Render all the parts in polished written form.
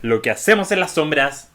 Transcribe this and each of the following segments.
Lo que hacemos en las sombras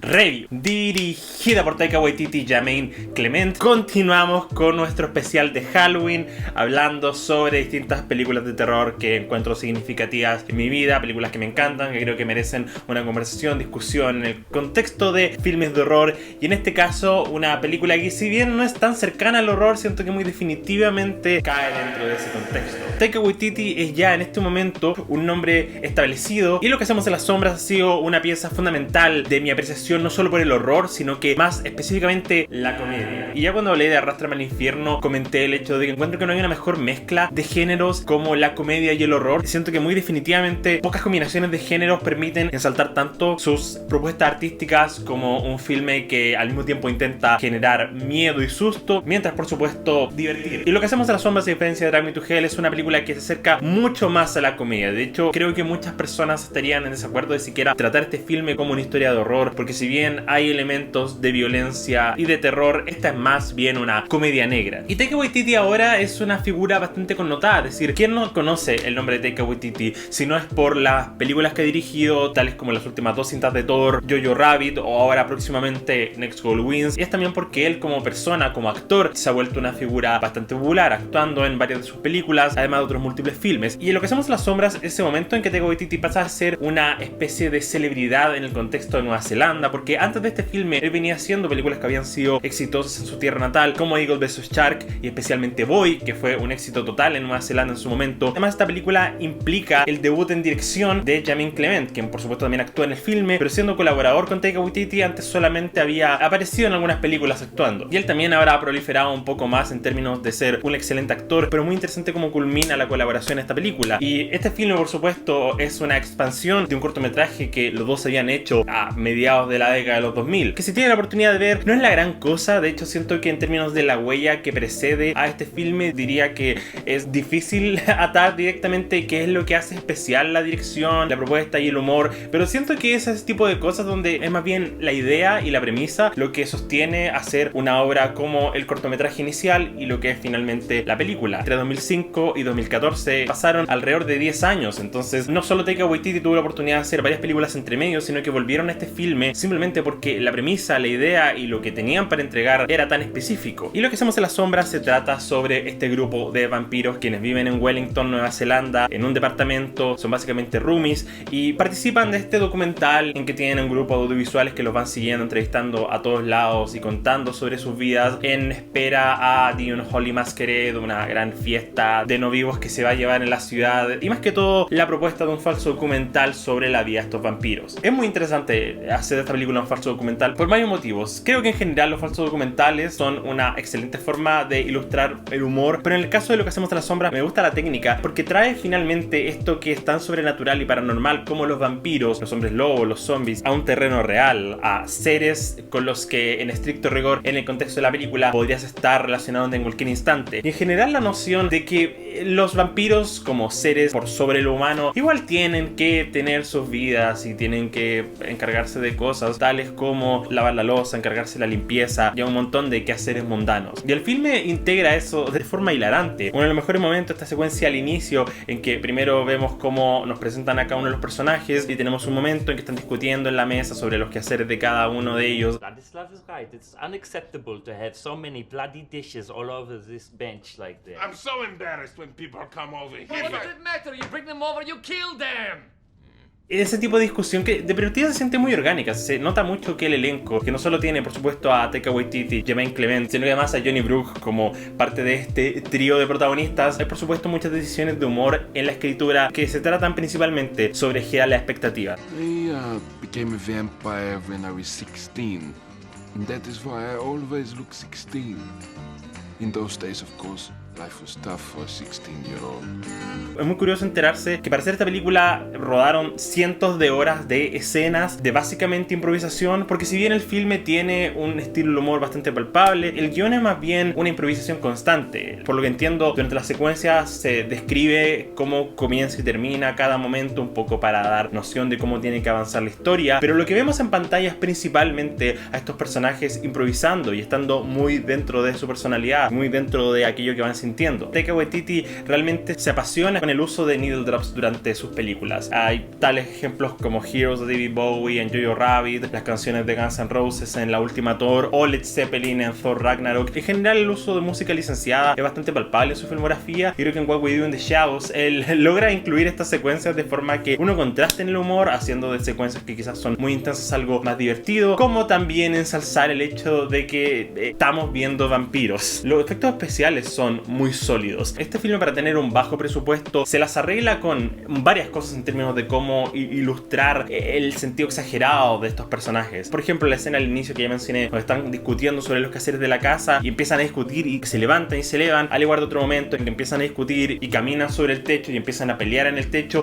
Review, dirigida por Taika Waititi y Jemaine Clement. Continuamos con nuestro especial de Halloween, hablando sobre distintas películas de terror que encuentro significativas en mi vida, películas que me encantan, que creo que merecen una conversación, discusión en el contexto de filmes de horror. Y en este caso, una película que, si bien no es tan cercana al horror, siento que muy definitivamente cae dentro de ese contexto. Taika Waititi es ya en este momento un nombre establecido, y Lo que hacemos en las sombras ha sido una pieza fundamental de mi apreciación, no solo por el horror, sino que más específicamente la comedia. Y ya cuando hablé de Arrástrame al infierno, comenté el hecho de que encuentro que no hay una mejor mezcla de géneros como la comedia y el horror. Siento que muy definitivamente pocas combinaciones de géneros permiten ensaltar tanto sus propuestas artísticas como un filme que al mismo tiempo intenta generar miedo y susto, mientras por supuesto divertir. Y Lo que hacemos en las sombras, a diferencia de Drag Me to Hell, es una película que se acerca mucho más a la comedia. De hecho, creo que muchas personas estarían en desacuerdo de siquiera tratar este filme como una historia de horror, porque si bien hay elementos de violencia y de terror, esta es más bien una comedia negra. Y Taika Waititi ahora es una figura bastante connotada, es decir, ¿quién no conoce el nombre de Taika Waititi si no es por las películas que ha dirigido, tales como las últimas dos cintas de Thor, Jojo Rabbit, o ahora próximamente Next Goal Wins? Y es también porque él como persona, como actor, se ha vuelto una figura bastante popular, actuando en varias de sus películas, además de otros múltiples filmes. Y en Lo que hacemos en las sombras es ese momento en que Taika Waititi pasa a ser una especie de celebridad en el contexto de Nueva Zelanda, porque antes de este filme él venía haciendo películas que habían sido exitosas en su tierra natal, como Eagle vs Shark y especialmente Boy, que fue un éxito total en Nueva Zelanda en su momento. Además, esta película implica el debut en dirección de Jemaine Clement, quien por supuesto también actúa en el filme, pero siendo colaborador con Taika Waititi, antes solamente había aparecido en algunas películas actuando. Y él también ahora ha proliferado un poco más en términos de ser un excelente actor, pero muy interesante cómo culmina la colaboración en esta película. Y este filme, por supuesto, es una expansión de un cortometraje que los dos habían hecho a mediados de la década de los 2000, que si tienen la oportunidad de ver no es la gran cosa. De hecho, siento que en términos de la huella que precede a este filme, diría que es difícil atar directamente qué es lo que hace especial la dirección, la propuesta y el humor, pero siento que es ese tipo de cosas donde es más bien la idea y la premisa lo que sostiene hacer una obra como el cortometraje inicial y lo que es finalmente la película. Entre 2005 y 2014 pasaron alrededor de 10 años, entonces no solo Taika Waititi tuvo la oportunidad de hacer varias películas entre medio, sino que volvieron a este filme simplemente porque la premisa, la idea y lo que tenían para entregar era tan específico. Y Lo que hacemos en las sombras se trata sobre este grupo de vampiros quienes viven en Wellington, Nueva Zelanda, en un departamento, son básicamente roomies, y participan de este documental en que tienen un grupo de audiovisuales que los van siguiendo, entrevistando a todos lados y contando sobre sus vidas en espera a The Unholy Masquerade, una gran fiesta de no vivos que se va a llevar en la ciudad, y más que todo la propuesta de un falso documental sobre la vida de estos vampiros. Es muy interesante hacer de esta película un falso documental por varios motivos. Creo que en general los falsos documentales son una excelente forma de ilustrar el humor, pero en el caso de Lo que hacemos en la sombra me gusta la técnica porque trae finalmente esto que es tan sobrenatural y paranormal como los vampiros, los hombres lobos, los zombies, a un terreno real, a seres con los que en estricto rigor en el contexto de la película podrías estar relacionado en cualquier instante. Y en general la noción de que los vampiros como seres por sobre lo humano igual tienen que tener sus vidas y tienen que encargarse de cosas tales como lavar la loza, encargarse de la limpieza y un montón de quehaceres mundanos. Y el filme integra eso de forma hilarante. Uno de los mejores momentos, esta secuencia al inicio en que primero vemos cómo nos presentan a cada uno de los personajes y tenemos un momento en que están discutiendo en la mesa sobre los quehaceres de cada uno de ellos. Vladislav is right. It's unacceptable to have so many bloody dishes all over this bench like that. I'm so embarrassed when people come over here. What does it matter? You bring them over, you kill them. Ese tipo de discusión que de partida se siente muy orgánica. Se nota mucho que el elenco, que no solo tiene por supuesto a Taika Waititi, Jemaine Clement, sino que además a Johnny Brooke como parte de este trío de protagonistas, hay por supuesto muchas decisiones de humor en la escritura que se tratan principalmente sobre girar la expectativa. I became a vampire when I was 16. And that is why I always look 16. In those days, of course, life was tough for a 16-year-old. Es muy curioso enterarse que para hacer esta película rodaron cientos de horas de escenas de básicamente improvisación, porque si bien el filme tiene un estilo de humor bastante palpable, el guión es más bien una improvisación constante. Por lo que entiendo, durante las secuencias se describe cómo comienza y termina cada momento, un poco para dar noción de cómo tiene que avanzar la historia, pero lo que vemos en pantalla es principalmente a estos personajes improvisando y estando muy dentro de su personalidad, muy dentro de aquello que van sintiendo sintiendo. Taika Waititi realmente se apasiona con el uso de needle drops durante sus películas. Hay tales ejemplos como Heroes de David Bowie en Jojo Rabbit, las canciones de Guns N' Roses en la última Thor o Led Zeppelin en Thor Ragnarok. En general, el uso de música licenciada es bastante palpable en su filmografía, y creo que en What We Do in the Shadows él logra incluir estas secuencias de forma que uno contraste en el humor, haciendo de secuencias que quizás son muy intensas algo más divertido, como también ensalzar el hecho de que estamos viendo vampiros. Los efectos especiales son muy sólidos. Este filme, para tener un bajo presupuesto, se las arregla con varias cosas en términos de cómo ilustrar el sentido exagerado de estos personajes. Por ejemplo, la escena al inicio que ya mencioné, donde están discutiendo sobre los quehaceres de la casa y empiezan a discutir y se levantan y se elevan, al igual de otro momento en que empiezan a discutir y caminan sobre el techo y empiezan a pelear en el techo.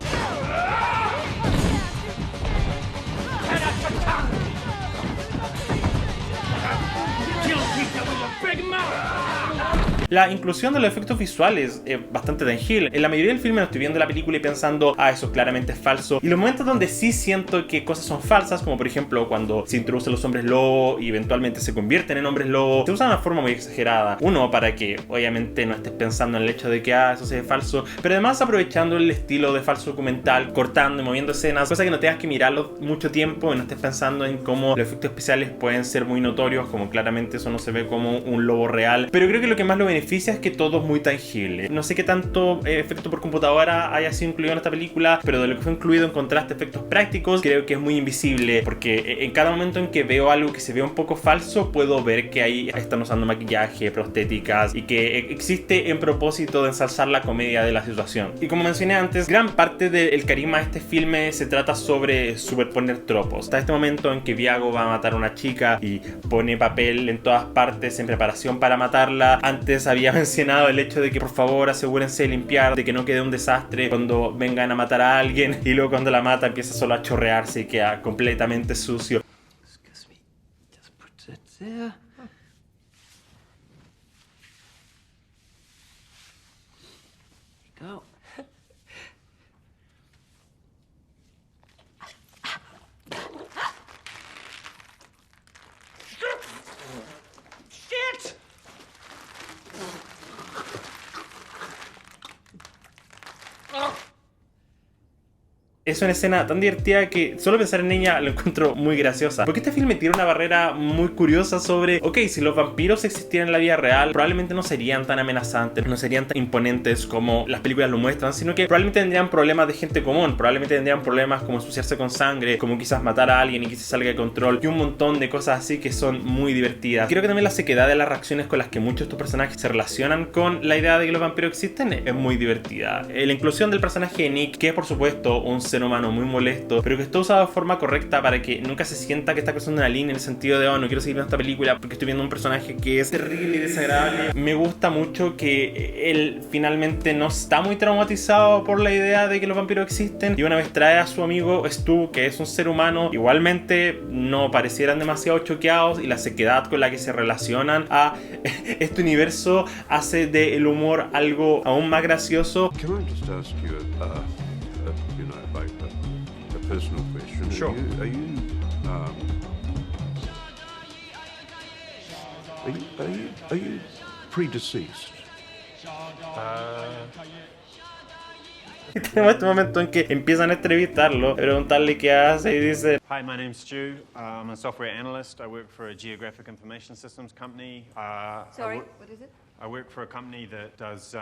La inclusión de los efectos visuales es bastante tangible. En la mayoría del filme no estoy viendo la película y pensando, eso claramente es falso. Y los momentos donde sí siento que cosas son falsas, como por ejemplo cuando se introducen los hombres lobo y eventualmente se convierten en hombres lobo, se usan de una forma muy exagerada. Uno, para que obviamente no estés pensando en el hecho de que eso sea falso, pero además aprovechando el estilo de falso documental, cortando y moviendo escenas, cosa que no tengas que mirarlo mucho tiempo y no estés pensando en cómo los efectos especiales pueden ser muy notorios, como claramente eso no se ve como un lobo real. Pero creo que lo que más lo beneficia es que todo es muy tangible. No sé qué tanto efecto por computadora haya sido incluido en esta película, pero de lo que fue incluido en contraste efectos prácticos, creo que es muy invisible, porque en cada momento en que veo algo que se ve un poco falso, puedo ver que ahí están usando maquillaje, prostéticas, y que existe en propósito de ensalzar la comedia de la situación. Y como mencioné antes, gran parte del carisma de este filme se trata sobre superponer tropos. Hasta este momento en que Viago va a matar a una chica y pone papel en todas partes en preparación para matarla. Antes había mencionado el hecho de que por favor asegúrense de limpiar, de que no quede un desastre cuando vengan a matar a alguien, y luego cuando la mata empieza solo a chorrearse y queda completamente sucio. Excuse me, just put it there. Go. Shit! Es una escena tan divertida que solo pensar en ella lo encuentro muy graciosa. Porque este filme tiene una barrera muy curiosa sobre, ok, si los vampiros existieran en la vida real, probablemente no serían tan amenazantes, no serían tan imponentes como las películas lo muestran, sino que probablemente tendrían problemas de gente común, probablemente tendrían problemas como ensuciarse con sangre, como quizás matar a alguien y que se salga de control, y un montón de cosas así que son muy divertidas. Creo que también la sequedad de las reacciones con las que muchos de estos personajes se relacionan con la idea de que los vampiros existen es muy divertida. La inclusión del personaje de Nick, que es por supuesto un ser humano muy molesto, pero que está usado de forma correcta para que nunca se sienta que está cruzando una línea en el sentido de, no quiero seguir viendo esta película porque estoy viendo un personaje que es terrible y desagradable. Me gusta mucho que él finalmente no está muy traumatizado por la idea de que los vampiros existen, y una vez trae a su amigo Stu, que es un ser humano, igualmente no parecieran demasiado choqueados, y la sequedad con la que se relacionan a este universo hace del humor algo aún más gracioso. Can I just ask you like a personal question? Sure. Are you predeceased? Tenemos este momento en que empiezan a entrevistarlo, a preguntarle qué hace, y dice: Hi, my name's Stu. I'm a software analyst. I work for a geographic information systems company. Sorry, what is it? I work for a company that does,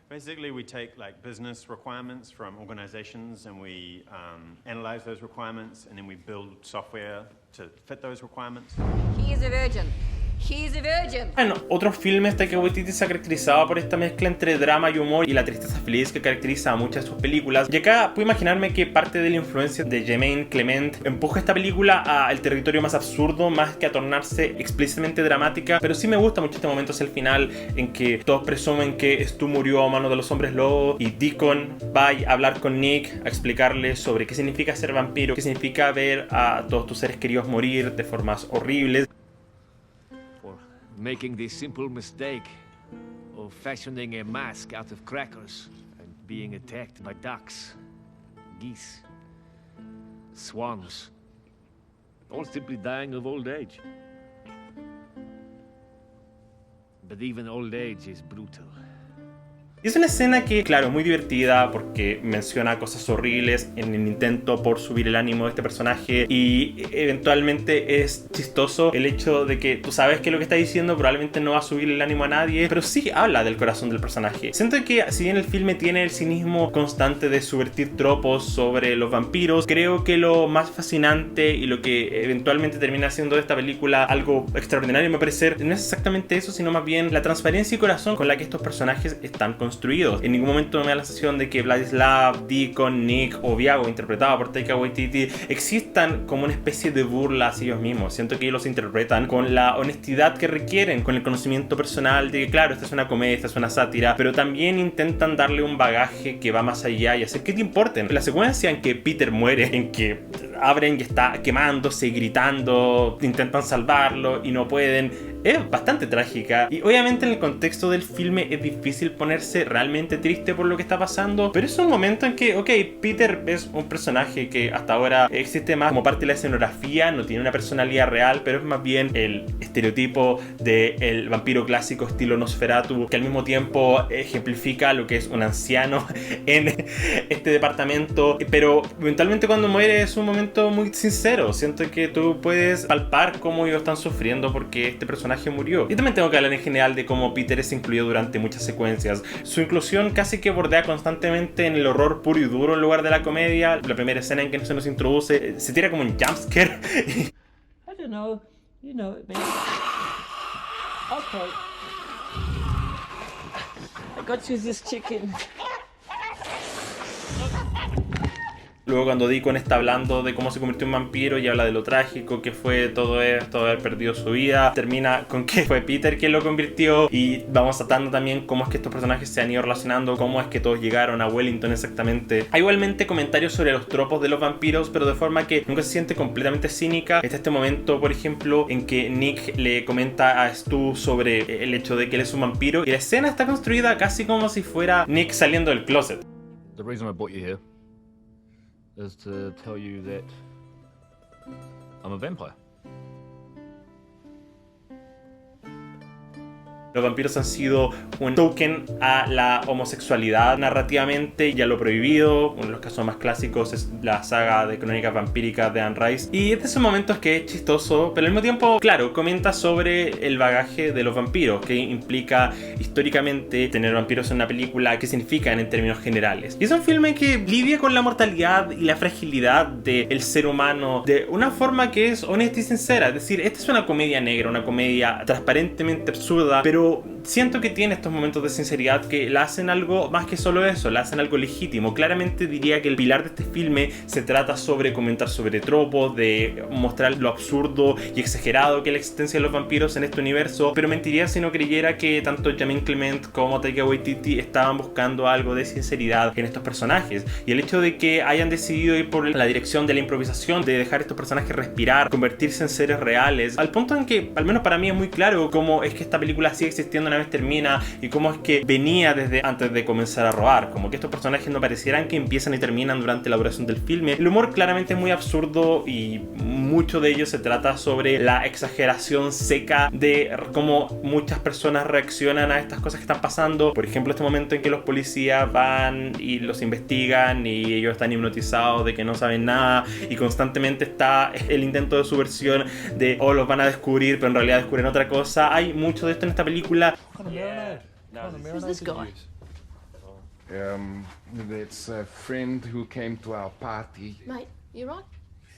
basically we take like business requirements from organizations and we analyze those requirements and then we build software to fit those requirements. He is a virgin. He's a virgin. En otros filmes, Taika Waititi se ha caracterizado por esta mezcla entre drama y humor y la tristeza feliz que caracteriza a muchas de sus películas. Y acá puedo imaginarme que parte de la influencia de Jemaine Clement empuja esta película al territorio más absurdo, más que a tornarse explícitamente dramática. Pero sí me gusta mucho este momento hacia el final en que todos presumen que Stu murió a manos de los hombres lobo y Deacon va a hablar con Nick, a explicarle sobre qué significa ser vampiro, qué significa ver a todos tus seres queridos morir de formas horribles. Making the simple mistake of fashioning a mask out of crackers and being attacked by ducks, geese, swans, all simply dying of old age. But even old age is brutal. Y es una escena que, claro, es muy divertida porque menciona cosas horribles en el intento por subir el ánimo de este personaje, y eventualmente es chistoso el hecho de que tú sabes que lo que está diciendo probablemente no va a subir el ánimo a nadie, pero sí habla del corazón del personaje. Siento que si bien el filme tiene el cinismo constante de subvertir tropos sobre los vampiros, creo que lo más fascinante y lo que eventualmente termina haciendo de esta película algo extraordinario, me parece, no es exactamente eso, sino más bien la transparencia y corazón con la que estos personajes están construidos. En ningún momento me da la sensación de que Vladislav, Deacon, Nick o Viago, interpretado por Taika Waititi, existan como una especie de burla hacia ellos mismos. Siento que ellos los interpretan con la honestidad que requieren, con el conocimiento personal de que, claro, esta es una comedia, esta es una sátira, pero también intentan darle un bagaje que va más allá y hacer que te importen. La secuencia en que Peter muere, en que abren y está quemándose, gritando, intentan salvarlo y no pueden, es bastante trágica, y obviamente en el contexto del filme es difícil ponerse realmente triste por lo que está pasando, pero es un momento en que, ok, Peter es un personaje que hasta ahora existe más como parte de la escenografía, no tiene una personalidad real, pero es más bien el estereotipo del vampiro clásico estilo Nosferatu, que al mismo tiempo ejemplifica lo que es un anciano en este departamento, pero eventualmente cuando muere es un momento muy sincero. Siento que tú puedes palpar cómo ellos están sufriendo porque este personaje murió. Y también tengo que hablar en general de cómo Peter es incluido durante muchas secuencias. Su inclusión casi que bordea constantemente en el horror puro y duro en lugar de la comedia. La primera escena en que se nos introduce se tira como un jumpscare. I don't know. You know it, man. Okay. I got you this chicken. Luego cuando Deacon está hablando de cómo se convirtió en vampiro y habla de lo trágico que fue todo esto, haber perdido su vida, termina con que fue Peter quien lo convirtió, y vamos tratando también cómo es que estos personajes se han ido relacionando, cómo es que todos llegaron a Wellington exactamente. Hay igualmente comentarios sobre los tropos de los vampiros, pero de forma que nunca se siente completamente cínica. Está este momento, por ejemplo, en que Nick le comenta a Stu sobre el hecho de que él es un vampiro, y la escena está construida casi como si fuera Nick saliendo del closet. The reason I brought you here is to tell you that I'm a vampire. Los vampiros han sido un token a la homosexualidad narrativamente y a lo prohibido. Uno de los casos más clásicos es la saga de crónicas vampíricas de Anne Rice. Y es de esos momentos que es chistoso, pero al mismo tiempo, claro, comenta sobre el bagaje de los vampiros, que implica históricamente tener vampiros en una película, qué significan en términos generales. Y es un filme que lidia con la mortalidad y la fragilidad del ser humano de una forma que es honesta y sincera. Es decir, esta es una comedia negra, una comedia transparentemente absurda, pero siento que tiene estos momentos de sinceridad que la hacen algo más que solo eso, la hacen algo legítimo. Claramente diría que el pilar de este filme se trata sobre comentar sobre tropos, de mostrar lo absurdo y exagerado que es la existencia de los vampiros en este universo, pero mentiría si no creyera que tanto Jemaine Clement como Taika Waititi estaban buscando algo de sinceridad en estos personajes. Y el hecho de que hayan decidido ir por la dirección de la improvisación, de dejar a estos personajes respirar, convertirse en seres reales, al punto en que, al menos para mí, es muy claro cómo es que esta película sigue existiendo una vez termina y cómo es que venía desde antes de comenzar a robar, como que estos personajes no parecieran que empiezan y terminan durante la duración del filme. El humor claramente es muy absurdo y mucho de ello se trata sobre la exageración seca de cómo muchas personas reaccionan a estas cosas que están pasando. Por ejemplo, este momento en que los policías van y los investigan y ellos están hipnotizados de que no saben nada, y constantemente está el intento de subversión de los van a descubrir, pero en realidad descubren otra cosa. Hay mucho de esto en esta película. Who's this guy? It's a friend who came to our party. Mate, you right?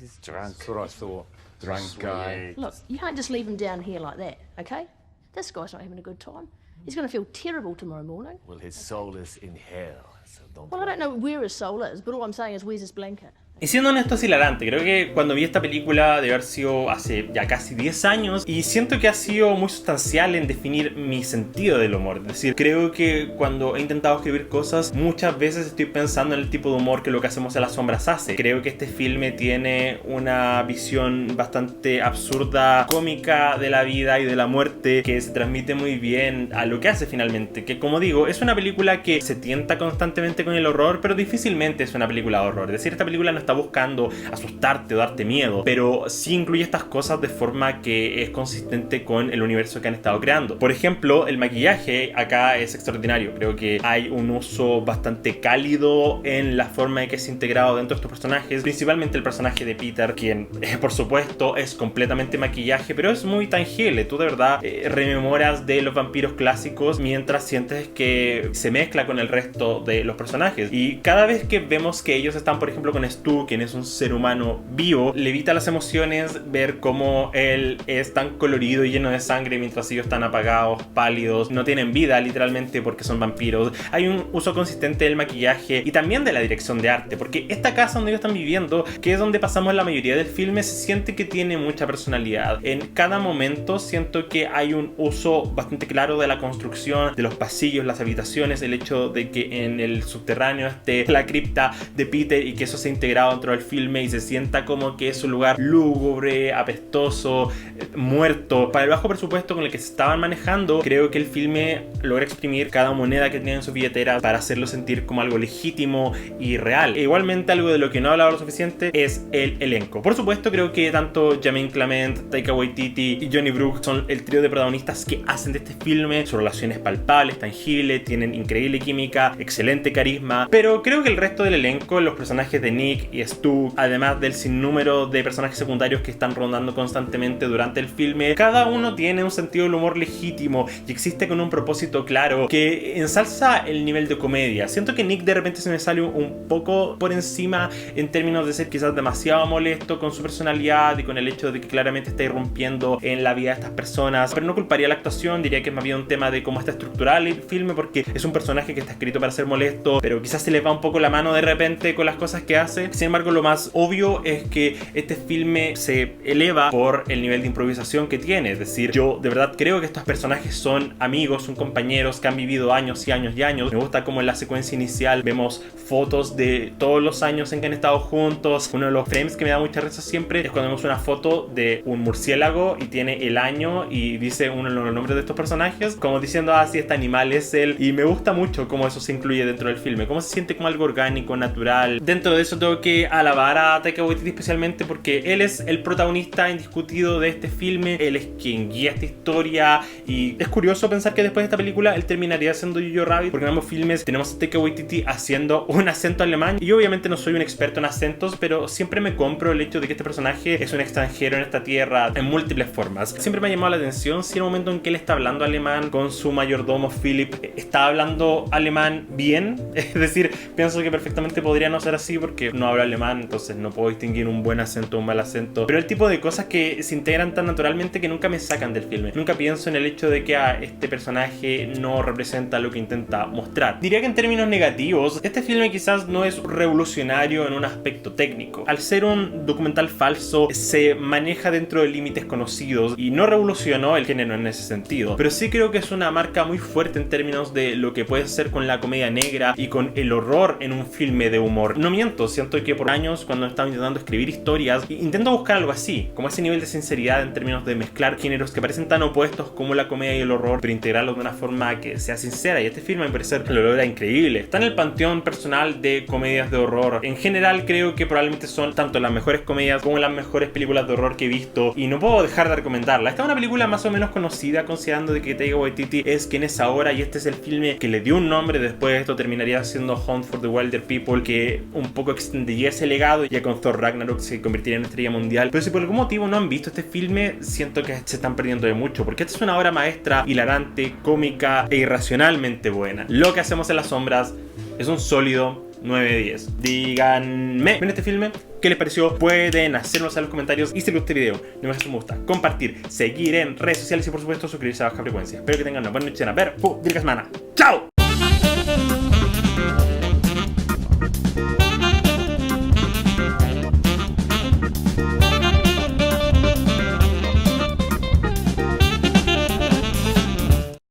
He's drunk. That's what I thought. Drunk guy. Look, you can't just leave him down here like that, okay? This guy's not having a good time. He's going to feel terrible tomorrow morning. Well, his soul is in hell, so don't Well, I don't know where his soul is, but all I'm saying is where's his blanket? Y siendo honesto, es hilarante. Creo que cuando vi esta película debe haber sido hace ya casi 10 años, y siento que ha sido muy sustancial en definir mi sentido del humor. Es decir, creo que cuando he intentado escribir cosas, muchas veces estoy pensando en el tipo de humor que lo que hacemos a las sombras hace. Creo que este filme tiene una visión bastante absurda, cómica de la vida y de la muerte, que se transmite muy bien a lo que hace finalmente. Que, como digo, es una película que se tienta constantemente con el horror, pero difícilmente es una película de horror. Es decir, esta película no está buscando asustarte o darte miedo, pero sí incluye estas cosas de forma que es consistente con el universo que han estado creando. Por ejemplo, el maquillaje acá es extraordinario. Creo que hay un uso bastante cálido en la forma de que es integrado dentro de estos personajes, principalmente el personaje de Peter, quien por supuesto es completamente maquillaje, pero es muy tangible. Tú de verdad rememoras de los vampiros clásicos mientras sientes que se mezcla con el resto de los personajes, y cada vez que vemos que ellos están, por ejemplo, con Stu, quien es un ser humano vivo, le evita las emociones ver cómo él es tan colorido y lleno de sangre mientras ellos están apagados, pálidos, no tienen vida literalmente porque son vampiros. Hay un uso consistente del maquillaje y también de la dirección de arte, porque esta casa donde ellos están viviendo, que es donde pasamos la mayoría del filme, se siente que tiene mucha personalidad. En cada momento siento que hay un uso bastante claro de la construcción, de los pasillos, las habitaciones, el hecho de que en el subterráneo esté la cripta de Peter y que eso se ha integrado dentro del filme y se sienta como que es un lugar lúgubre, apestoso, muerto. Para el bajo presupuesto con el que se estaban manejando, creo que el filme logra exprimir cada moneda que tiene en su billetera para hacerlo sentir como algo legítimo y real. E igualmente, algo de lo que no he hablado lo suficiente es el elenco. Por supuesto, creo que tanto Jemaine Clement, Taika Waititi y Johnny Brooks son el trío de protagonistas que hacen de este filme. Su relación es palpable, tangible, tienen increíble química, excelente carisma, pero creo que el resto del elenco, los personajes de Nick y Stu, además del sinnúmero de personajes secundarios que están rondando constantemente durante el filme, cada uno tiene un sentido del humor legítimo y existe con un propósito claro que ensalza el nivel de comedia. Siento que Nick de repente se me sale un poco por encima en términos de ser quizás demasiado molesto con su personalidad y con el hecho de que claramente está irrumpiendo en la vida de estas personas, pero no culparía la actuación, diría que es más bien un tema de cómo está estructural el filme, porque es un personaje que está escrito para ser molesto, pero quizás se les va un poco la mano de repente con las cosas que hace. Sin embargo, lo más obvio es que este filme se eleva por el nivel de improvisación que tiene. Es decir, yo de verdad creo que estos personajes son amigos, son compañeros que han vivido años y años y años. Me gusta como en la secuencia inicial vemos fotos de todos los años en que han estado juntos. Uno de los frames que me da mucha risa siempre es cuando vemos una foto de un murciélago y tiene el año y dice uno de los nombres de estos personajes, como diciendo, ah, sí, este animal es él. Y me gusta mucho cómo eso se incluye dentro del filme, cómo se siente como algo orgánico, natural. Dentro de eso tengo que alabar a Taika Waititi especialmente porque él es el protagonista indiscutido de este filme. Él es quien guía esta historia y es curioso pensar que después de esta película él terminaría haciendo Jojo Rabbit, porque en ambos filmes tenemos a Taika Waititi haciendo un acento alemán y yo obviamente no soy un experto en acentos, pero siempre me compro el hecho de que este personaje es un extranjero en esta tierra en múltiples formas. Siempre me ha llamado la atención si en el momento en que él está hablando alemán con su mayordomo Philip está hablando alemán bien, es decir, pienso que perfectamente podría no ser así porque no hablo alemán, entonces no puedo distinguir un buen acento o un mal acento, pero el tipo de cosas que se integran tan naturalmente que nunca me sacan del filme. Nunca pienso en el hecho de que este personaje no representa lo que intenta mostrar. Diría que en términos negativos, este filme quizás no es revolucionario en un aspecto técnico. Al ser un documental falso, se maneja dentro de límites conocidos y no revolucionó el género en ese sentido, pero sí creo que es una marca muy fuerte en términos de lo que puede ser con la comedia negra y con el horror en un filme de humor. No miento, siento que por años cuando estaba intentando escribir historias, intento buscar algo así, como ese nivel de sinceridad en términos de mezclar géneros que parecen tan opuestos como la comedia y el horror, pero integrarlos de una forma que sea sincera, y este filme me parece que lo logra increíble. Está en el panteón personal de comedias de horror. En general creo que probablemente son tanto las mejores comedias como las mejores películas de horror que he visto y no puedo dejar de recomendarla. Esta es una película más o menos conocida considerando de que Taika Waititi es quien es ahora y este es el filme que le dio un nombre. Después de esto terminaría siendo Hunt for the Wilder People, que un poco extendería ese legado, ya con Thor Ragnarok se convertiría en estrella mundial. Pero si por algún motivo no han visto este filme, siento que se están perdiendo de mucho, porque esta es una obra maestra, hilarante, cómica e irracionalmente buena. Lo que hacemos en las sombras es un sólido 9 de 10. Díganme en este filme qué les pareció. Pueden hacernos en los comentarios y si les gustó este video, no me dejen me gusta, compartir, seguir en redes sociales y por supuesto suscribirse a Baja Frecuencia. Espero que tengan una buena noche. A ver, ¡Virga semana! ¡Chao!